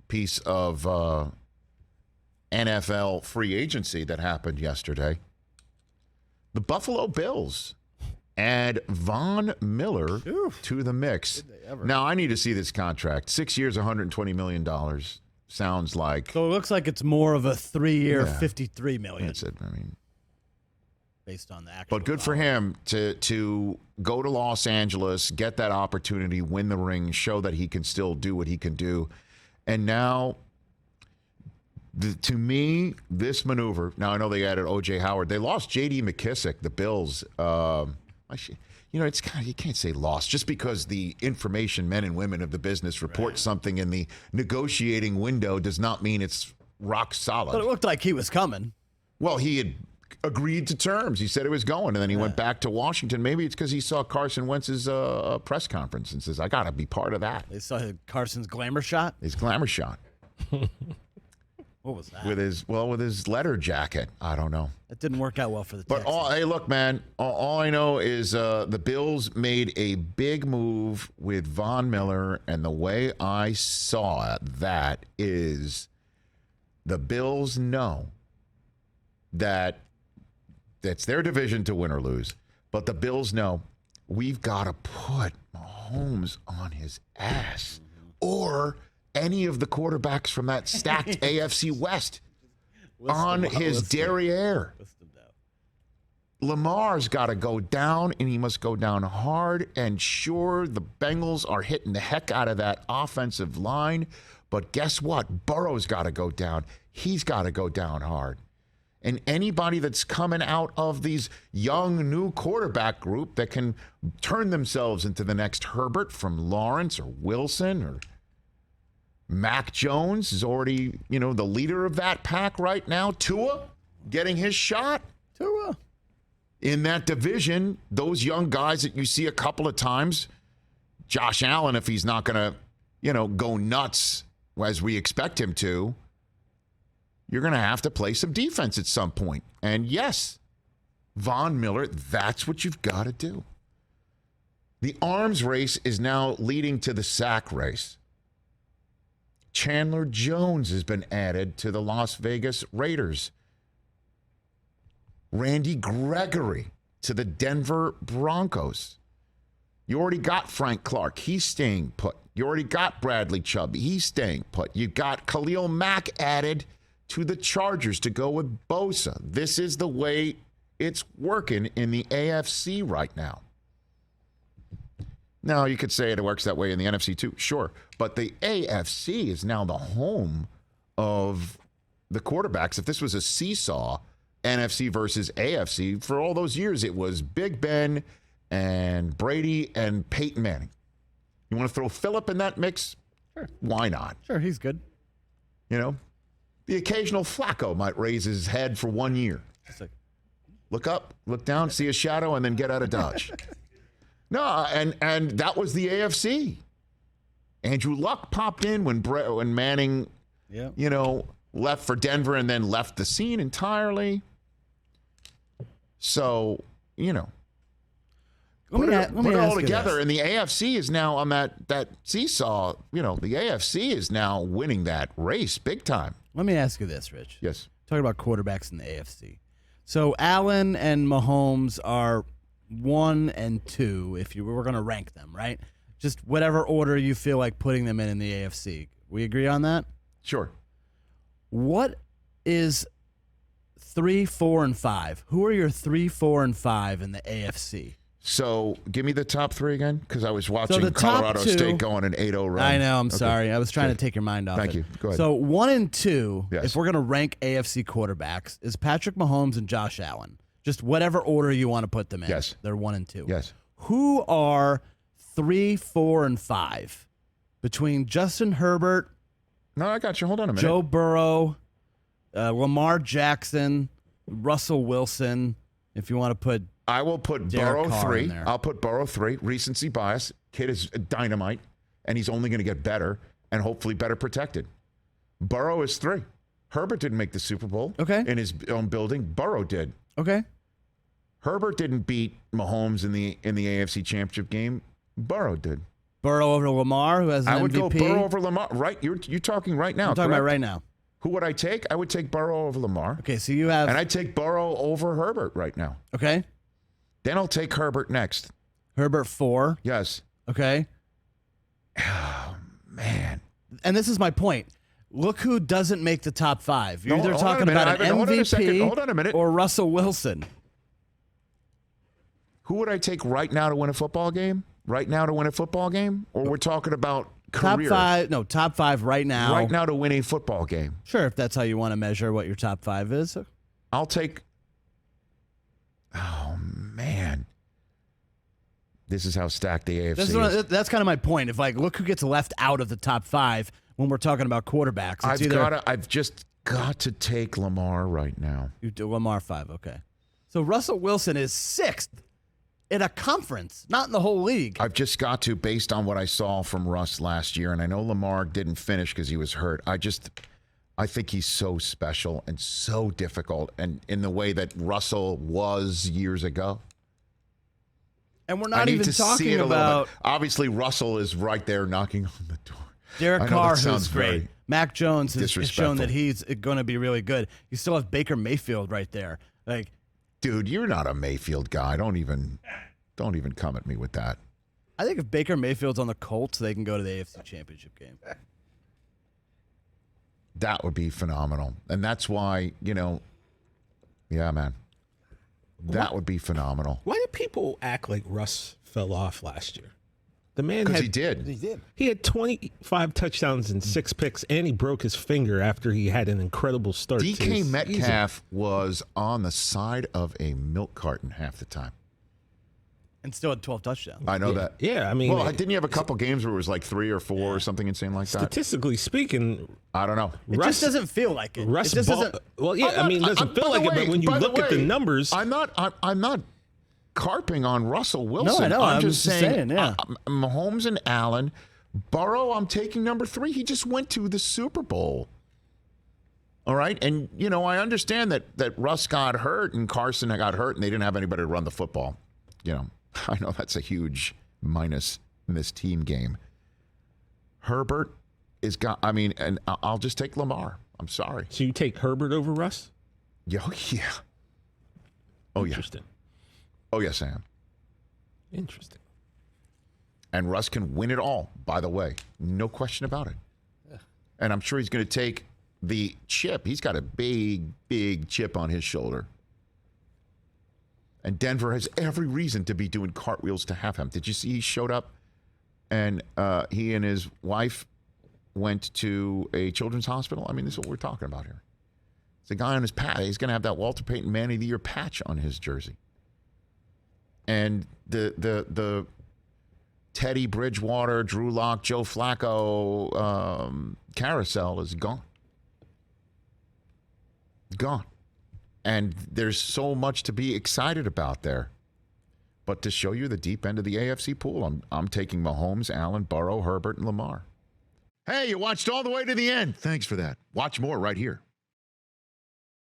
piece of NFL free agency that happened yesterday. The Buffalo Bills add Von Miller to the mix. Now, I need to see this contract. 6 years, $120 million. Sounds like... So it looks like it's more of a 3-year, $53 million. That's it. I mean... Based on the actual... But good for him to go to Los Angeles, get that opportunity, win the ring, show that he can still do what he can do. And now, to me, this maneuver... Now, I know they added O.J. Howard. They lost J.D. McKissick, the Bills. It's kind of, you can't say lost just because the information men and women of the business report something in the negotiating window does not mean it's rock solid. But it looked like he was coming. Well, he had agreed to terms. He said it was going, and then he went back to Washington. Maybe it's because he saw Carson Wentz's press conference and says, I got to be part of that. They saw Carson's glamour shot? His glamour shot. What was that? With his letter jacket. I don't know. It didn't work out well for the Texans. But hey, look, man, all I know is the Bills made a big move with Von Miller, and the way I saw that is the Bills know that it's their division to win or lose, but the Bills know we've got to put Mahomes on his ass or any of the quarterbacks from that stacked AFC West on his derriere. Lamar's got to go down, and he must go down hard. And sure, the Bengals are hitting the heck out of that offensive line. But guess what? Burrow's got to go down. He's got to go down hard. And anybody that's coming out of these young new quarterback group that can turn themselves into the next Herbert from Lawrence or Wilson or Mac Jones is already, the leader of that pack right now. Tua getting his shot. Tua. In that division, those young guys that you see a couple of times, Josh Allen, if he's not going to, go nuts as we expect him to, you're going to have to play some defense at some point. And yes, Von Miller, that's what you've got to do. The arms race is now leading to the sack race. Chandler Jones has been added to the Las Vegas Raiders. Randy Gregory to the Denver Broncos. You already got Frank Clark. He's staying put. You already got Bradley Chubb. He's staying put. You got Khalil Mack added to the Chargers to go with Bosa. This is the way it's working in the AFC right now. Now, you could say it works that way in the NFC too. Sure. But the AFC is now the home of the quarterbacks. If this was a seesaw, NFC versus AFC, for all those years, it was Big Ben and Brady and Peyton Manning. You want to throw Phillip in that mix? Sure. Why not? Sure, he's good. The occasional Flacco might raise his head for 1 year. Look up, look down, see a shadow, and then get out of Dodge. No, and that was the AFC. Andrew Luck popped in when Manning, left for Denver and then left the scene entirely. So, put it all together, and the AFC is now on that seesaw. The AFC is now winning that race big time. Let me ask you this, Rich. Yes. Talking about quarterbacks in the AFC. So Allen and Mahomes are 1 and 2 if you were going to rank them, right? Just whatever order you feel like putting them in the AFC. We agree on that? Sure. What is 3, 4, and 5? Who are your 3, 4, and 5 in the AFC? So give me the top 3 again, because I was watching Colorado State go on an 8-0 run. I know. I'm sorry. I was trying to take your mind off Thank you. Go ahead. So 1 and 2, yes. If we're going to rank AFC quarterbacks, is Patrick Mahomes and Josh Allen. Just whatever order you want to put them in. Yes. They're 1 and 2. Yes. Who are 3, 4, and 5 between Justin Herbert? No, I got you. Hold on a minute. Joe Burrow, Lamar Jackson, Russell Wilson. If you want to put, I will put Derek Burrow Carr 3. I'll put Burrow 3. Recency bias. Kid is dynamite, and he's only going to get better and hopefully better protected. Burrow is 3. Herbert didn't make the Super Bowl. Okay. In his own building. Burrow did. Okay. Herbert didn't beat Mahomes in the AFC Championship game. Burrow did. Burrow over Lamar, who has an I would MVP. go Burrow over Lamar. Right, you're talking right now. I'm talking about right now. Who would I take? I would take Burrow over Lamar. Okay, so you have... And I'd take Burrow over Herbert right now. Okay. Then I'll take Herbert next. Herbert 4. Yes. Okay. Oh, man. And this is my point. Look who doesn't make the top 5. You're No, either hold on talking a minute, about an Ivan, hold on a second. MVP Hold on a minute. or Russell Wilson. Who would I take right now to win a football game? Right now to win a football game? Or we're talking about career? Top 5 right now. Right now to win a football game. Sure, if that's how you want to measure what your top 5 is. I'll take... Oh, man. This is how stacked the AFC is. That's kind of my point. If look who gets left out of the top 5 when we're talking about quarterbacks. I've just got to take Lamar right now. You do Lamar 5, okay. So Russell Wilson is 6th in a conference, not in the whole league. I've just got to, based on what I saw from Russ last year, and I know Lamar didn't finish because he was hurt. I think he's so special and so difficult, and in the way that Russell was years ago. And we're not even talking about... Obviously, Russell is right there knocking on the door. Derek Carr, who's great. Mac Jones has shown that he's going to be really good. You still have Baker Mayfield right there. Dude, you're not a Mayfield guy. Don't even come at me with that. I think if Baker Mayfield's on the Colts, they can go to the AFC Championship game. That would be phenomenal. And that's why, yeah, man. That would be phenomenal. Why did people act like Russ fell off last year? The man Because he did. He had 25 touchdowns and 6 picks, and he broke his finger after he had an incredible start. DK Metcalf was on the side of a milk carton half the time. And still had 12 touchdowns. I know that. Yeah, I mean... Well, didn't you have a couple games where it was like 3 or 4 or something insane like that? Statistically speaking... I don't know. It just doesn't feel like it. Russ it just doesn't... Well, yeah, it doesn't feel like it, but when you look at the numbers... I'm not carping on Russell Wilson. No, I know. I'm just saying yeah. Mahomes and Allen. Burrow, I'm taking number 3. He just went to the Super Bowl. All right? And, I understand that Russ got hurt and Carson got hurt and they didn't have anybody to run the football. I know that's a huge minus in this team game. Herbert and I'll just take Lamar. I'm sorry. So you take Herbert over Russ? Yeah. Oh, yeah. Interesting. Oh, yes, I am. Interesting. And Russ can win it all, by the way. No question about it. Yeah. And I'm sure he's going to take the chip. He's got a big, big chip on his shoulder. And Denver has every reason to be doing cartwheels to have him. Did you see he showed up and he and his wife went to a children's hospital? I mean, this is what we're talking about here. It's a guy on his patch. He's going to have that Walter Payton Man of the Year patch on his jersey. And the Teddy Bridgewater, Drew Lock, Joe Flacco carousel is gone. Gone. And there's so much to be excited about there. But to show you the deep end of the AFC pool, I'm taking Mahomes, Allen, Burrow, Herbert, and Lamar. Hey, you watched all the way to the end. Thanks for that. Watch more right here.